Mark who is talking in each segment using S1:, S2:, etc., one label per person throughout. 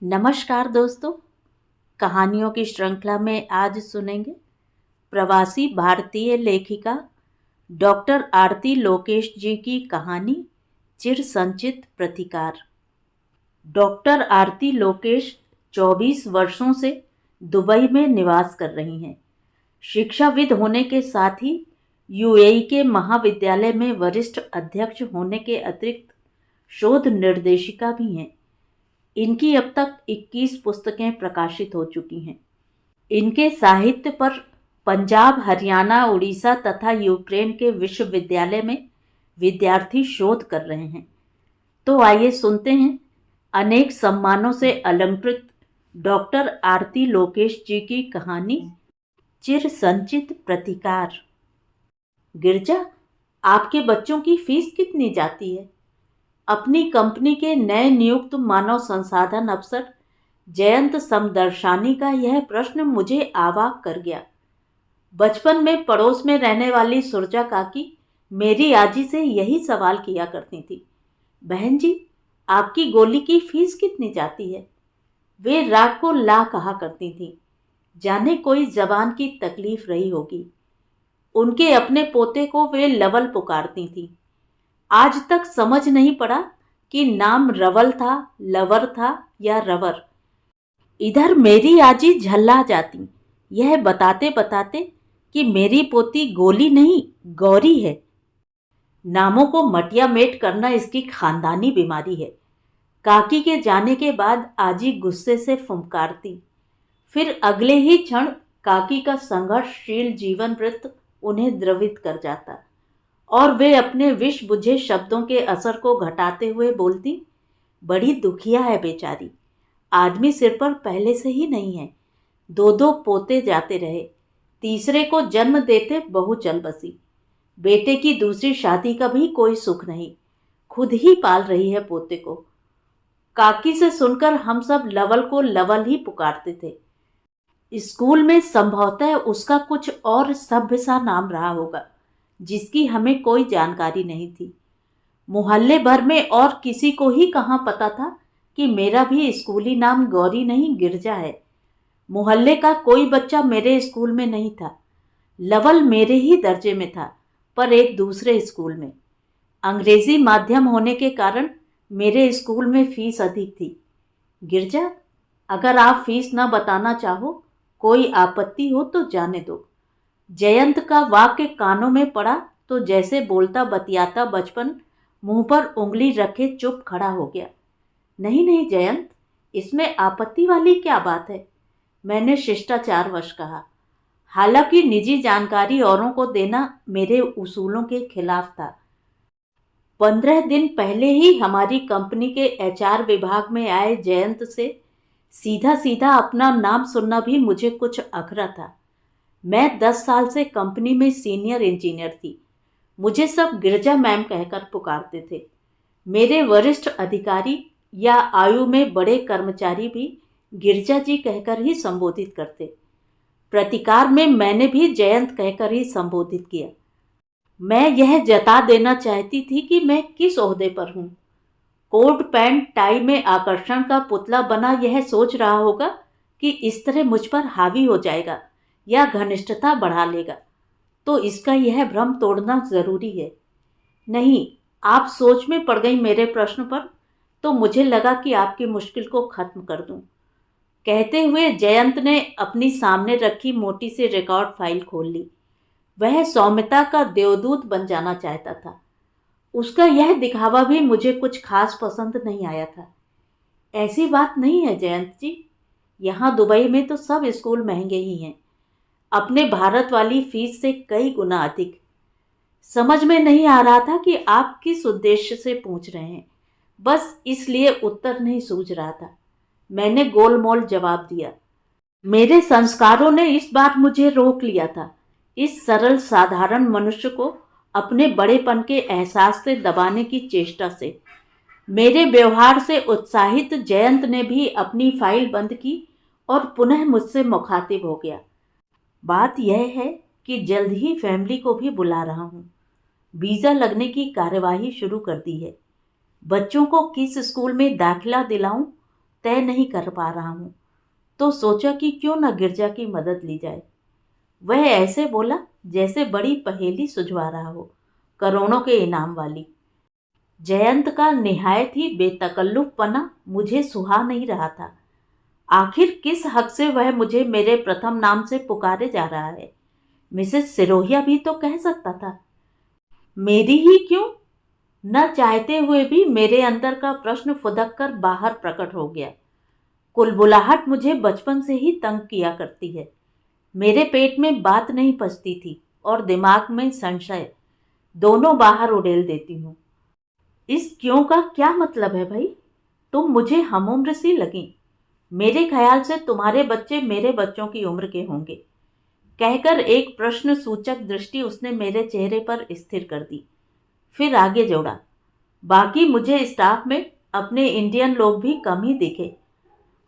S1: नमस्कार दोस्तों। कहानियों की श्रृंखला में आज सुनेंगे प्रवासी भारतीय लेखिका डॉक्टर आरती लोकेश जी की कहानी चिर संचित प्रतिकार। डॉक्टर आरती लोकेश 24 वर्षों से दुबई में निवास कर रही हैं। शिक्षाविद होने के साथ ही यूएई के महाविद्यालय में वरिष्ठ अध्यक्ष होने के अतिरिक्त शोध निर्देशिका भी हैं। इनकी अब तक 21 पुस्तकें प्रकाशित हो चुकी हैं। इनके साहित्य पर पंजाब, हरियाणा, उड़ीसा तथा यूक्रेन के विश्वविद्यालय में विद्यार्थी शोध कर रहे हैं। तो आइए सुनते हैं अनेक सम्मानों से अलंकृत डॉक्टर आरती लोकेश जी की कहानी चिर संचित प्रतिकार। गिरजा, आपके बच्चों की फीस कितनी जाती है? अपनी कंपनी के नए नियुक्त मानव संसाधन अफसर जयंत समदर्शानी का यह प्रश्न मुझे अवाक कर गया। बचपन में पड़ोस में रहने वाली सुरजा काकी मेरी आजी से यही सवाल किया करती थी, बहन जी, आपकी गोली की फीस कितनी जाती है? वे राग को ला कहा करती थी। जाने कोई जबान की तकलीफ रही होगी। उनके अपने पोते को वे लवल पुकारती थी। आज तक समझ नहीं पड़ा कि नाम रवल था, लवर था या रवर। इधर मेरी आजी झल्ला जाती, यह बताते बताते कि मेरी पोती गोली नहीं गौरी है। नामों को मटिया मेट करना इसकी खानदानी बीमारी है। काकी के जाने के बाद आजी गुस्से से फुंकारती, फिर अगले ही क्षण काकी का संघर्षशील जीवन वृत्त उन्हें द्रवित कर जाता और वे अपने विष बुझे शब्दों के असर को घटाते हुए बोलती, बड़ी दुखिया है बेचारी। आदमी सिर पर पहले से ही नहीं है। दो दो पोते जाते रहे, तीसरे को जन्म देते बहू चल बसी। बेटे की दूसरी शादी का भी कोई सुख नहीं, खुद ही पाल रही है पोते को। काकी से सुनकर हम सब लवल को लवल ही पुकारते थे। स्कूल में संभवतः उसका कुछ और सभ्य सा नाम रहा होगा जिसकी हमें कोई जानकारी नहीं थी। मोहल्ले भर में और किसी को ही कहाँ पता था कि मेरा भी स्कूली नाम गौरी नहीं गिरजा है। मोहल्ले का कोई बच्चा मेरे स्कूल में नहीं था। लवल मेरे ही दर्जे में था, पर एक दूसरे स्कूल में। अंग्रेजी माध्यम होने के कारण मेरे स्कूल में फीस अधिक थी। गिरजा, अगर आप फीस न बताना चाहो, कोई आपत्ति हो तो जाने दो। जयंत का वाक्य कानों में पड़ा तो जैसे बोलता बतियाता बचपन मुंह पर उंगली रखे चुप खड़ा हो गया। नहीं नहीं जयंत, इसमें आपत्ति वाली क्या बात है? मैंने शिष्टाचारवश कहा। हालांकि निजी जानकारी औरों को देना मेरे उसूलों के खिलाफ था। 15 दिन पहले ही हमारी कंपनी के एचआर विभाग में आए जयंत से सीधा सीधा अपना नाम सुनना भी मुझे कुछ अखरा था। मैं 10 साल से कंपनी में सीनियर इंजीनियर थी। मुझे सब गिरजा मैम कहकर पुकारते थे। मेरे वरिष्ठ अधिकारी या आयु में बड़े कर्मचारी भी गिरजा जी कहकर ही संबोधित करते। प्रतिकार में मैंने भी जयंत कहकर ही संबोधित किया। मैं यह जता देना चाहती थी कि मैं किस ओहदे पर हूँ। कोट पैंट टाई में आकर्षण का पुतला बना यह सोच रहा होगा कि इस तरह मुझ पर हावी हो जाएगा या घनिष्ठता बढ़ा लेगा, तो इसका यह भ्रम तोड़ना जरूरी है। नहीं, आप सोच में पड़ गई मेरे प्रश्न पर, तो मुझे लगा कि आपकी मुश्किल को खत्म कर दूं। कहते हुए जयंत ने अपनी सामने रखी मोटी सी रिकॉर्ड फाइल खोल ली। वह सौम्यता का देवदूत बन जाना चाहता था। उसका यह दिखावा भी मुझे कुछ खास पसंद नहीं आया था। ऐसी बात नहीं है जयंत जी, यहाँ दुबई में तो सब स्कूल महंगे ही हैं, अपने भारत वाली फीस से कई गुना अधिक। समझ में नहीं आ रहा था कि आप किस उद्देश्य से पूछ रहे हैं, बस इसलिए उत्तर नहीं सूझ रहा था। मैंने गोलमोल जवाब दिया। मेरे संस्कारों ने इस बार मुझे रोक लिया था। इस सरल साधारण मनुष्य को अपने बड़ेपन के एहसास से दबाने की चेष्टा से। मेरे व्यवहार से उत्साहित जयंत ने भी अपनी फाइल बंद की और पुनः मुझसे मुखातिब हो गया। बात यह है कि जल्द ही फैमिली को भी बुला रहा हूँ। वीज़ा लगने की कार्यवाही शुरू कर दी है। बच्चों को किस स्कूल में दाखिला दिलाऊं, तय नहीं कर पा रहा हूँ, तो सोचा कि क्यों न गिरजा की मदद ली जाए। वह ऐसे बोला जैसे बड़ी पहेली सुझवा रहा हो, करोड़ों के इनाम वाली। जयंत का निहायत ही बेतकल्लुफपना मुझे सुहा नहीं रहा था। आखिर किस हक से वह मुझे मेरे प्रथम नाम से पुकारे जा रहा है? मिसेस सिरोहिया भी तो कह सकता था। मेरी ही क्यों? न चाहते हुए भी मेरे अंदर का प्रश्न फुदक कर बाहर प्रकट हो गया। कुलबुलाहट मुझे बचपन से ही तंग किया करती है। मेरे पेट में बात नहीं पचती थी और दिमाग में संशय, दोनों बाहर उड़ेल देती हूँ। इस क्यों का क्या मतलब है भाई? तुम मुझे हमउम्र सी लगी। मेरे ख्याल से तुम्हारे बच्चे मेरे बच्चों की उम्र के होंगे, कहकर एक प्रश्न सूचक दृष्टि उसने मेरे चेहरे पर स्थिर कर दी। फिर आगे जोड़ा, बाकी मुझे स्टाफ में अपने इंडियन लोग भी कम ही दिखे।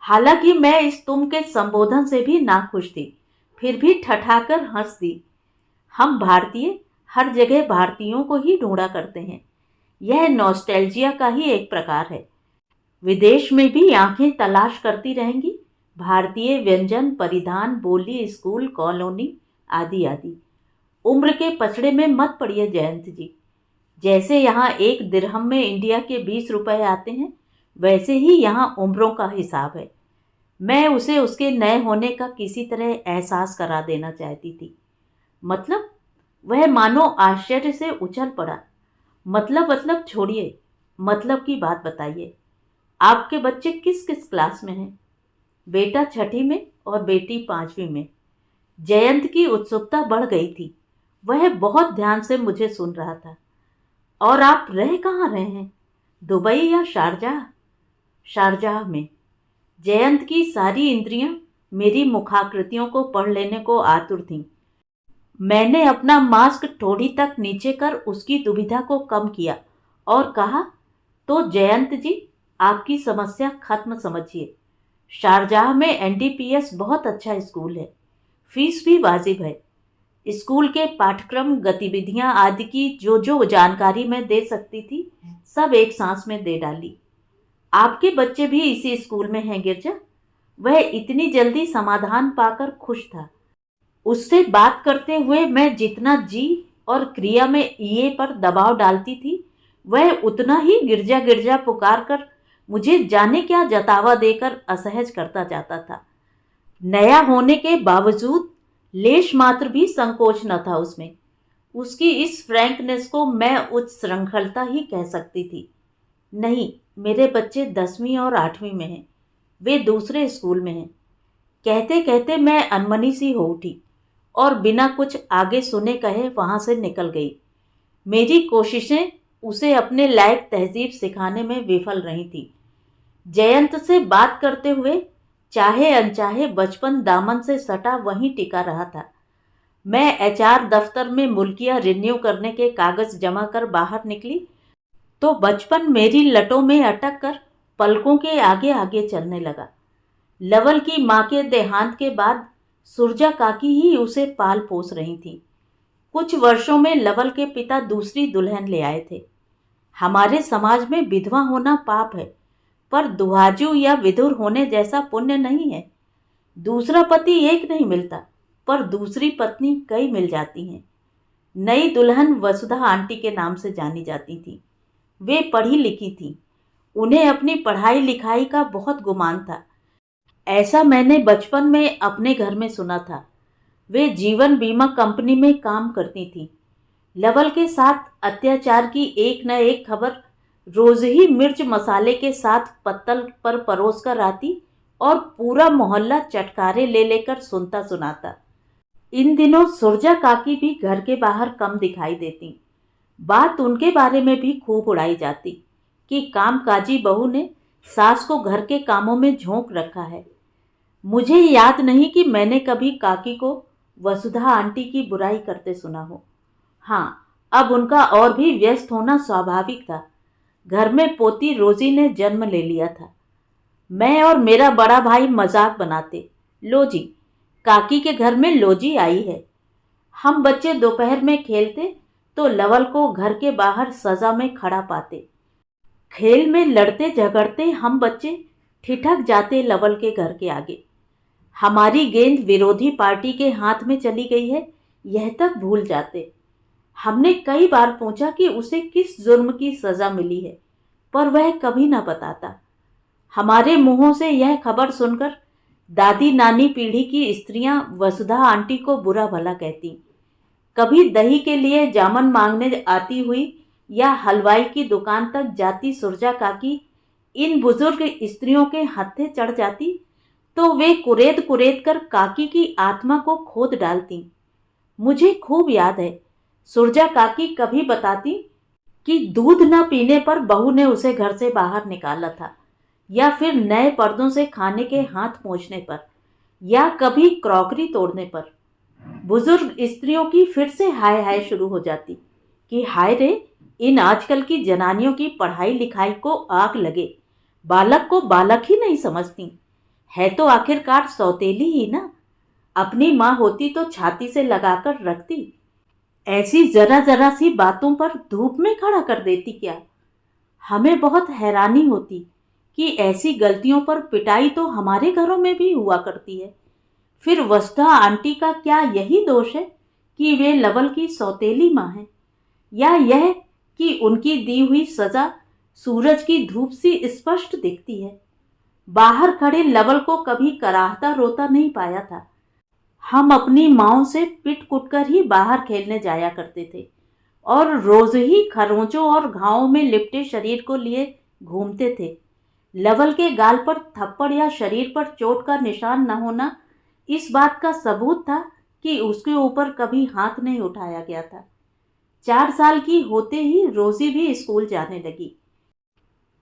S1: हालांकि मैं इस तुम के संबोधन से भी नाखुश थी, फिर भी ठठाकर हंस दी। हम भारतीय हर जगह भारतीयों को ही ढूंढा करते हैं। यह नॉस्टैल्जिया का ही एक प्रकार है। विदेश में भी आंखें तलाश करती रहेंगी भारतीय व्यंजन, परिधान, बोली, स्कूल, कॉलोनी आदि आदि। उम्र के पचड़े में मत पड़िए जयंत जी। जैसे यहाँ एक दिरहम में इंडिया के 20 रुपए आते हैं, वैसे ही यहाँ उम्रों का हिसाब है। मैं उसे उसके नए होने का किसी तरह एहसास करा देना चाहती थी। मतलब? वह मानो आश्चर्य से उछल पड़ा। मतलब छोड़िए, मतलब की बात बताइए। आपके बच्चे किस किस क्लास में हैं? बेटा 6ठी में और बेटी 5वीं में। जयंत की उत्सुकता बढ़ गई थी। वह बहुत ध्यान से मुझे सुन रहा था। और आप रह कहाँ रहे हैं? दुबई या शारजाह? शारजाह में। जयंत की सारी इंद्रियां मेरी मुखाकृतियों को पढ़ लेने को आतुर थीं। मैंने अपना मास्क ठोड़ी तक नीचे कर उसकी दुविधा को कम किया और कहा, तो जयंत जी, आपकी समस्या खत्म समझिए। शारजाह में एनडीपीएस बहुत अच्छा स्कूल है, फीस भी वाजिब है। स्कूल के पाठ्यक्रम, गतिविधियां आदि की जो जो जानकारी मैं दे सकती थी, सब एक सांस में दे डाली। आपके बच्चे भी इसी स्कूल में हैं गिरजा? वह इतनी जल्दी समाधान पाकर खुश था। उससे बात करते हुए मैं जितना जी और क्रिया में ईए पर दबाव डालती थी, वह उतना ही गिरजा गिरजा पुकार कर मुझे जाने क्या जतावा देकर असहज करता जाता था। नया होने के बावजूद लेश मात्र भी संकोच न था उसमें। उसकी इस फ्रैंकनेस को मैं उच्च श्रृंखलता ही कह सकती थी। नहीं, मेरे बच्चे 10वीं और 8वीं में हैं। वे दूसरे स्कूल में हैं। कहते कहते मैं अनमनी सी हो उठी और बिना कुछ आगे सुने कहे वहां से निकल गई। मेरी कोशिशें उसे अपने लायक तहजीब सिखाने में विफल रही थी। जयंत से बात करते हुए चाहे अनचाहे बचपन दामन से सटा वहीं टिका रहा था। मैं एचआर दफ्तर में मुल्किया रिन्यू करने के कागज जमा कर बाहर निकली तो बचपन मेरी लटों में अटक कर पलकों के आगे आगे चलने लगा। लवल की माँ के देहांत के बाद सुरजा काकी ही उसे पाल पोस रही थी। कुछ वर्षों में लवल के पिता दूसरी दुल्हन ले आए थे। हमारे समाज में विधवा होना पाप है, पर दुहाजू या विधुर होने जैसा पुण्य नहीं है। दूसरा पति एक नहीं मिलता, पर दूसरी पत्नी कई मिल जाती हैं। नई दुल्हन वसुधा आंटी के नाम से जानी जाती थी। वे पढ़ी लिखी थी। उन्हें अपनी पढ़ाई लिखाई का बहुत गुमान था। ऐसा मैंने बचपन में अपने घर में सुना था। वे जीवन बीमा कंपनी में काम करती थी। लवल के साथ अत्याचार की एक न एक खबर रोज ही मिर्च मसाले के साथ पत्तल पर परोस कर आती और पूरा मोहल्ला चटकारे ले लेकर सुनता सुनाता। इन दिनों सुरजा काकी भी घर के बाहर कम दिखाई देती। बात उनके बारे में भी खूब उड़ाई जाती कि कामकाजी बहू ने सास को घर के कामों में झोंक रखा है। मुझे याद नहीं कि मैंने कभी काकी को वसुधा आंटी की बुराई करते सुना हो। हाँ, अब उनका और भी व्यस्त होना स्वाभाविक था। घर में पोती रोजी ने जन्म ले लिया था। मैं और मेरा बड़ा भाई मजाक बनाते, लो जी, काकी के घर में लोजी आई है। हम बच्चे दोपहर में खेलते तो लवल को घर के बाहर सजा में खड़ा पाते। खेल में लड़ते झगड़ते हम बच्चे ठिठक जाते लवल के घर के आगे। हमारी गेंद विरोधी पार्टी के हाथ में चली गई है, यह तक भूल जाते। हमने कई बार पूछा कि उसे किस जुर्म की सजा मिली है, पर वह कभी न बताता। हमारे मुंहों से यह खबर सुनकर दादी नानी पीढ़ी की स्त्रियां वसुधा आंटी को बुरा भला कहती। कभी दही के लिए जामन मांगने आती हुई या हलवाई की दुकान तक जाती सुरजा काकी इन बुजुर्ग स्त्रियों के हत्थे चढ़ जाती तो वे कुरेद कुरेद कर काकी की आत्मा को खोद डालती। मुझे खूब याद है, सुरजा काकी कभी बताती कि दूध न पीने पर बहू ने उसे घर से बाहर निकाला था, या फिर नए पर्दों से खाने के हाथ पोंछने पर, या कभी क्रॉकरी तोड़ने पर। बुजुर्ग स्त्रियों की फिर से हाय हाय शुरू हो जाती कि हाय रे, इन आजकल की जनानियों की पढ़ाई लिखाई को आग लगे, बालक को बालक ही नहीं समझती, है तो आखिरकार सौतेली ही ना। अपनी माँ होती तो छाती से लगाकर रखती, ऐसी जरा जरा सी बातों पर धूप में खड़ा कर देती क्या। हमें बहुत हैरानी होती कि ऐसी गलतियों पर पिटाई तो हमारे घरों में भी हुआ करती है। फिर वसुधा आंटी का क्या यही दोष है कि वे लवल की सौतेली माँ हैं, या यह कि उनकी दी हुई सजा सूरज की धूप सी स्पष्ट दिखती है। बाहर खड़े लवल को कभी कराहता रोता नहीं पाया था। हम अपनी माँओं से पिट कुट कर ही बाहर खेलने जाया करते थे और रोज ही खरोंचों और घावों में लिपटे शरीर को लिए घूमते थे। लवल के गाल पर थप्पड़ या शरीर पर चोट का निशान न होना इस बात का सबूत था कि उसके ऊपर कभी हाथ नहीं उठाया गया था। 4 साल की होते ही रोजी भी स्कूल जाने लगी।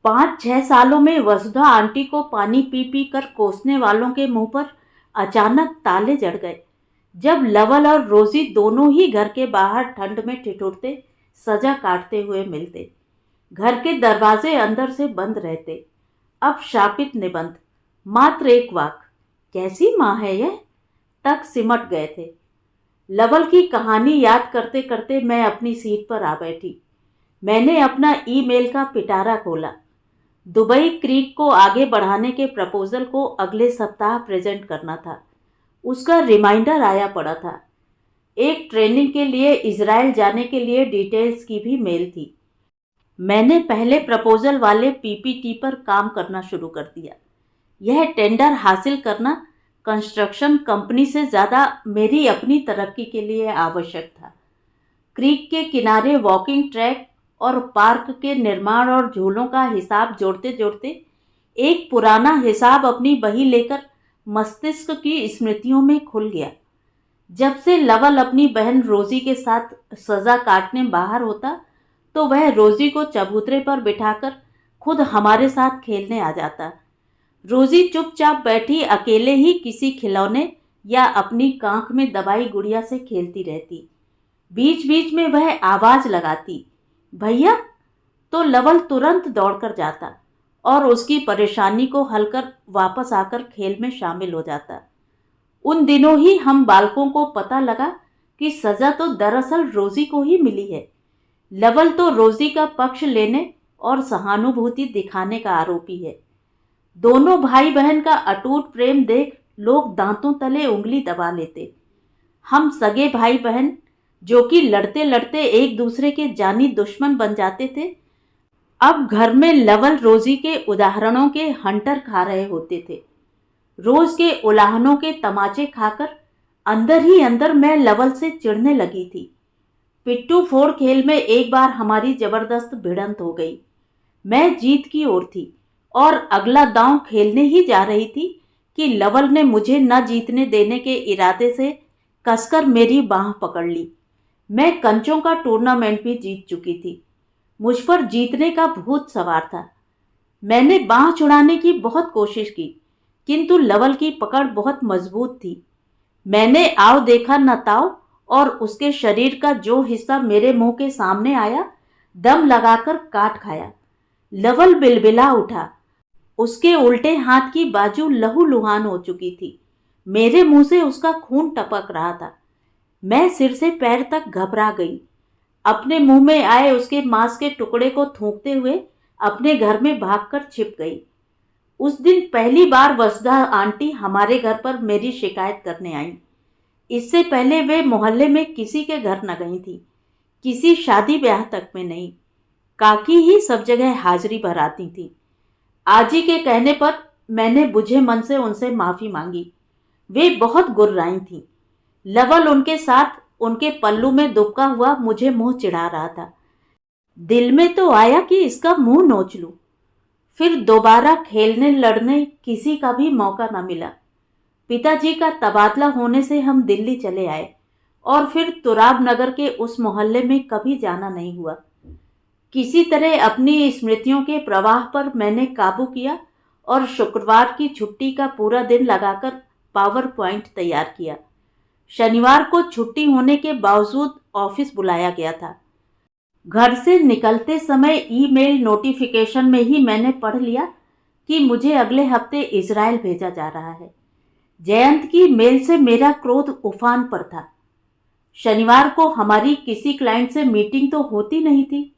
S1: 5-6 सालों में वसुधा आंटी को पानी पी पी कर कोसने वालों के मुंह पर अचानक ताले जड़ गए। जब लवल और रोजी दोनों ही घर के बाहर ठंड में ठिठुरते सजा काटते हुए मिलते। घर के दरवाजे अंदर से बंद रहते। अब शापित निबंध, मात्र एक वाक, कैसी माँ है यह, तक सिमट गए थे। लवल की कहानी याद करते करते मैं अपनी सीट पर आ बैठी। मैंने अपना ईमेल का पिटारा खोला। दुबई क्रीक को आगे बढ़ाने के प्रपोजल को अगले सप्ताह प्रेजेंट करना था। उसका रिमाइंडर आया पड़ा था। एक ट्रेनिंग के लिए इजराइल जाने के लिए डिटेल्स की भी मेल थी। मैंने पहले प्रपोजल वाले पीपीटी पर काम करना शुरू कर दिया। यह टेंडर हासिल करना कंस्ट्रक्शन कंपनी से ज़्यादा मेरी अपनी तरक्की के लिए आवश्यक था। क्रीक के किनारे वॉकिंग ट्रैक और पार्क के निर्माण और झूलों का हिसाब जोड़ते जोड़ते एक पुराना हिसाब अपनी बही लेकर मस्तिष्क की स्मृतियों में खुल गया। जब से लवल अपनी बहन रोजी के साथ सजा काटने बाहर होता तो वह रोजी को चबूतरे पर बिठाकर खुद हमारे साथ खेलने आ जाता। रोजी चुपचाप बैठी अकेले ही किसी खिलौने या अपनी कांख में दबाई गुड़िया से खेलती रहती। बीच बीच में वह आवाज लगाती, भैया, तो लवल तुरंत दौड़कर जाता और उसकी परेशानी को हल कर वापस आकर खेल में शामिल हो जाता। उन दिनों ही हम बालकों को पता लगा कि सजा तो दरअसल रोजी को ही मिली है। लवल तो रोजी का पक्ष लेने और सहानुभूति दिखाने का आरोपी है। दोनों भाई बहन का अटूट प्रेम देख लोग दांतों तले उंगली दबा लेते। हम सगे भाई बहन जो कि लड़ते लड़ते एक दूसरे के जानी दुश्मन बन जाते थे, अब घर में लवल रोजी के उदाहरणों के हंटर खा रहे होते थे। रोज के उलाहनों के तमाचे खाकर अंदर ही अंदर मैं लवल से चिढ़ने लगी थी। पिट्टू फोड़ खेल में एक बार हमारी जबरदस्त भिड़ंत हो गई। मैं जीत की ओर थी और अगला दांव खेलने ही जा रही थी कि लवल ने मुझे न जीतने देने के इरादे से कसकर मेरी बांह पकड़ ली। मैं कंचों का टूर्नामेंट भी जीत चुकी थी। मुझ पर जीतने का भूत सवार था। मैंने बांह छुड़ाने की बहुत कोशिश की, किंतु लवल की पकड़ बहुत मजबूत थी। मैंने आओ देखा न ताओ और उसके शरीर का जो हिस्सा मेरे मुंह के सामने आया, दम लगाकर काट खाया। लवल बिलबिला उठा। उसके उल्टे हाथ की बाजू लहूलुहान हो चुकी थी। मेरे मुंह से उसका खून टपक रहा था। मैं सिर से पैर तक घबरा गई। अपने मुंह में आए उसके मांस के टुकड़े को थूकते हुए अपने घर में भागकर छिप गई। उस दिन पहली बार वसुधा आंटी हमारे घर पर मेरी शिकायत करने आई। इससे पहले वे मोहल्ले में किसी के घर न गई थी, किसी शादी ब्याह तक में नहीं। काकी ही सब जगह हाजिरी भराती थी। आजी के कहने पर मैंने बुझे मन से उनसे माफी मांगी। वे बहुत गुर्राई थीं। लवल उनके साथ उनके पल्लू में दुबका हुआ मुझे मुंह चिढ़ा रहा था। दिल में तो आया कि इसका मुंह नोच लूं। फिर दोबारा खेलने लड़ने किसी का भी मौका न मिला। पिताजी का तबादला होने से हम दिल्ली चले आए और फिर तुराब नगर के उस मोहल्ले में कभी जाना नहीं हुआ। किसी तरह अपनी स्मृतियों के प्रवाह पर मैंने काबू किया और शुक्रवार की छुट्टी का पूरा दिन लगाकर पावर पॉइंट तैयार किया। शनिवार को छुट्टी होने के बावजूद ऑफिस बुलाया गया था। घर से निकलते समय ईमेल नोटिफिकेशन में ही मैंने पढ़ लिया कि मुझे अगले हफ्ते इजराइल भेजा जा रहा है। जयंत की मेल से मेरा क्रोध उफान पर था। शनिवार को हमारी किसी क्लाइंट से मीटिंग तो होती नहीं थी,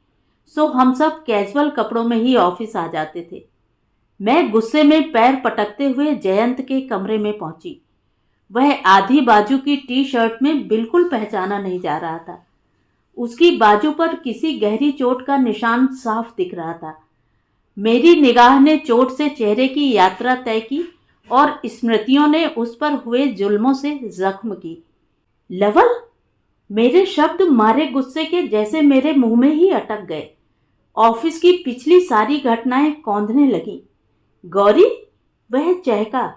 S1: सो हम सब कैजुअल कपड़ों में ही ऑफिस आ जाते थे। मैं गुस्से में पैर पटकते हुए जयंत के कमरे में पहुंची। वह आधी बाजू की टी शर्ट में बिल्कुल पहचाना नहीं जा रहा था। उसकी बाजू पर किसी गहरी चोट का निशान साफ दिख रहा था। मेरी निगाह ने चोट से चेहरे की यात्रा तय की और स्मृतियों ने उस पर हुए जुल्मों से जख्म की। लवल, मेरे शब्द मारे गुस्से के जैसे मेरे मुंह में ही अटक गए। ऑफिस की पिछली सारी घटनाएं कौंधने लगी। गौरी, वह चहका।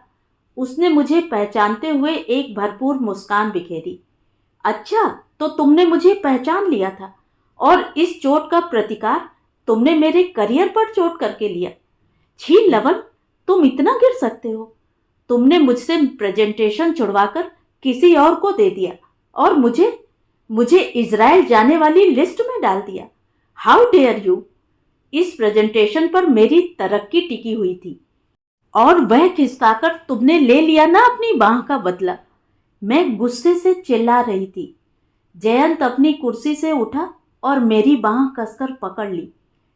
S1: उसने मुझे पहचानते हुए एक भरपूर मुस्कान बिखेरी। अच्छा, तो तुमने मुझे पहचान लिया था और इस चोट का प्रतिकार तुमने मेरे करियर पर चोट करके लिया। छी लवल, तुम इतना गिर सकते हो। तुमने मुझसे प्रेजेंटेशन छुड़वाकर किसी और को दे दिया और मुझे इजराइल जाने वाली लिस्ट में डाल दिया। How dare you. इस प्रेजेंटेशन पर मेरी तरक्की टिकी हुई थी और वह खिसकाकर तुमने ले लिया ना अपनी बाह का बदला। मैं गुस्से से चिल्ला रही थी। जयंत अपनी कुर्सी से उठा और मेरी बाह कसकर पकड़ ली।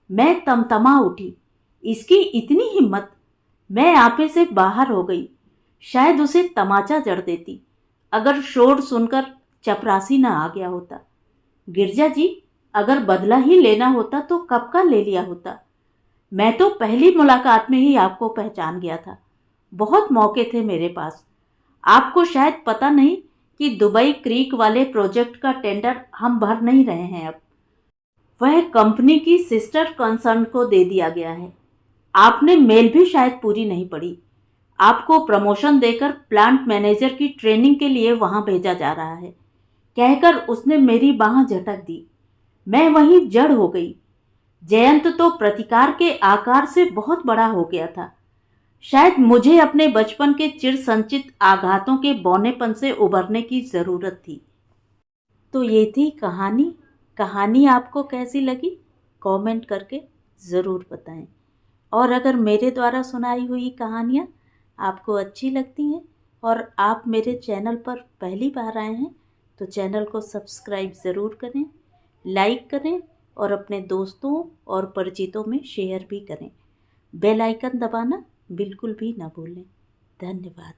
S1: मैं तमतमा उठी। इसकी इतनी हिम्मत। मैं आपे से बाहर हो गई। शायद उसे तमाचा जड़ देती अगर शोर सुनकर चपरासी न आ गया होता। गिरजा जी, अगर बदला ही लेना होता तो कब का ले लिया होता। मैं तो पहली मुलाकात में ही आपको पहचान गया था। बहुत मौके थे मेरे पास। आपको शायद पता नहीं कि दुबई क्रीक वाले प्रोजेक्ट का टेंडर हम भर नहीं रहे हैं अब। वह कंपनी की सिस्टर कंसर्न को दे दिया गया है। आपने मेल भी शायद पूरी नहीं पढ़ी। आपको प्रमोशन देकर प्लांट मैनेजर की ट्रेनिंग के लिए वहां भेजा जा रहा है, कहकर उसने मेरी बाह झटक दी। मैं वहीं जड़ हो गई। जयंत तो प्रतिकार के आकार से बहुत बड़ा हो गया था। शायद मुझे अपने बचपन के चिर संचित आघातों के बौनेपन से उबरने की जरूरत थी। तो ये थी कहानी। कहानी आपको कैसी लगी कमेंट करके ज़रूर बताएं। और अगर मेरे द्वारा सुनाई हुई कहानियाँ आपको अच्छी लगती हैं और आप मेरे चैनल पर पहली बार आए हैं तो चैनल को सब्सक्राइब ज़रूर करें, लाइक करें और अपने दोस्तों और परिचितों में शेयर भी करें। बेल आइकन दबाना बिल्कुल भी ना भूलें। धन्यवाद।